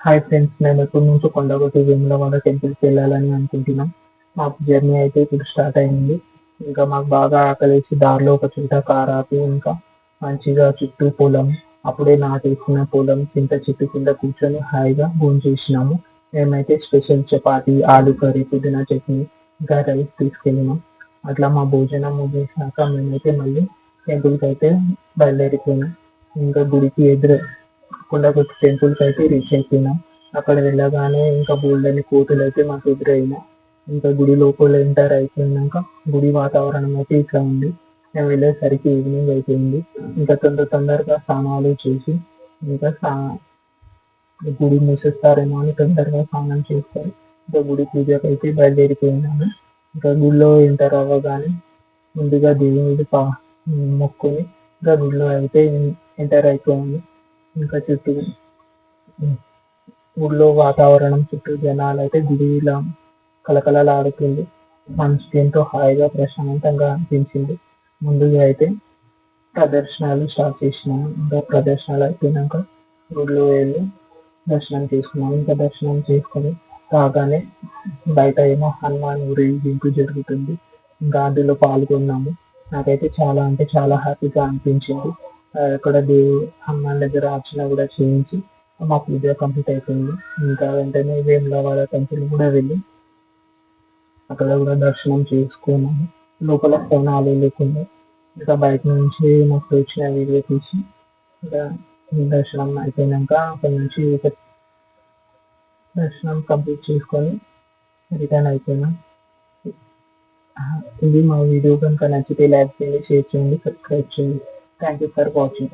Hi friends, మేము ఎప్పటి నుంచో కొండగట్టు వేములవాడ టెంపుల్కి వెళ్ళాలని అనుకుంటున్నాం. మాకు జర్నీ అయితే ఇప్పుడు స్టార్ట్ అయింది. ఇంకా మాకు బాగా ఆకలేసి దారిలో ఒక చోట కార్ ఆపి, ఇంకా మంచిగా చుట్టూ పొలం, అప్పుడే నాటేసిన పొలం చింత చెట్టు కింద కూర్చొని హాయిగా భోంచేసినాము. మేమైతే స్పెషల్ చపాతి, ఆలు కర్రీ, పుదీనా చట్నీ, ఇంకా రైస్ తీసుకెళ్ళినాం. అట్లా మా భోజనం ముగించాక మేమైతే మళ్ళీ టెంపుల్కి అయితే బయలుదేరిపోయినాం. ఇంకా గుడికి ఎదురు కొండగట్టు టెంపుల్కి అయితే రీచ్ అయిపోయినాం. అక్కడ వెళ్ళగానే ఇంకా బోల్డన్ని కోతులు అయితే మాకు ఎదురైనాయి. ఇంకా గుడి లోపల ఎంటర్ అయిపోయినాక గుడి వాతావరణం అయితే ఇట్లా ఉంది. మేము వెళ్ళేసరికి ఈవినింగ్ అయిపోయింది. ఇంకా తొందరగా స్నానాలు చేసి, ఇంకా గుడి మూసేస్తారేమో అని తొందరగా స్నానం చేసుకొని ఇంకా గుడి పూజకి అయితే బయలుదేరిపోయినాము. ఇంకా గుడిలో ఎంటర్ అవ్వగానే ముందుగా దేవుడి మొక్కుని ఇంకా గుడిలో అయితే ఎంటర్ అయిపోయింది. ఇంకా చుట్టూ ఊళ్ళో వాతావరణం, చుట్టూ జనాలు అయితే గుడి ఇలా కలకలలాడుతుంది. మనసుకి ఎంతో హాయిగా ప్రశాంతంగా అనిపించింది. ముందుగా అయితే ప్రదర్శనలు స్టార్ట్ చేసినాము. ఇంకా ప్రదర్శనలు అయిపోయినాక గుడిలో వెళ్ళి దర్శనం చేసుకున్నాము. ఇంకా దర్శనం చేసుకొని రాగానే బయట ఏమో హనుమాన్ ఊరేగింపు జరుగుతుంది. ఇంకా అందులో పాల్గొన్నాము. నాకైతే చాలా అంటే చాలా హ్యాపీగా అనిపించింది. అక్కడ హనుమాన్ దగ్గర అర్చన కూడా చేయించి మా పూజ కంప్లీట్ అయిపోయింది. ఇంకా వెంటనే వేములవాడ టెంపుల్ కూడా వెళ్ళి అక్కడ కూడా దర్శనం చేసుకున్నాము. లోపల ఫోన్ అలో లేకుండా ఇంకా బయట నుంచి మాకు వచ్చిన వీడియో తీసి ఇంకా దర్శనం అయిపోయినాక అక్కడ నుంచి దర్శనం కంప్లీట్ చేసుకొని రిటర్న్ అయిపోయినాం. ఇది మా వీడియో కనుక నచ్చితే లైక్ చేయండి, షేర్ చేయండి, సబ్స్క్రైబ్ చేయండి. Thank you for watching.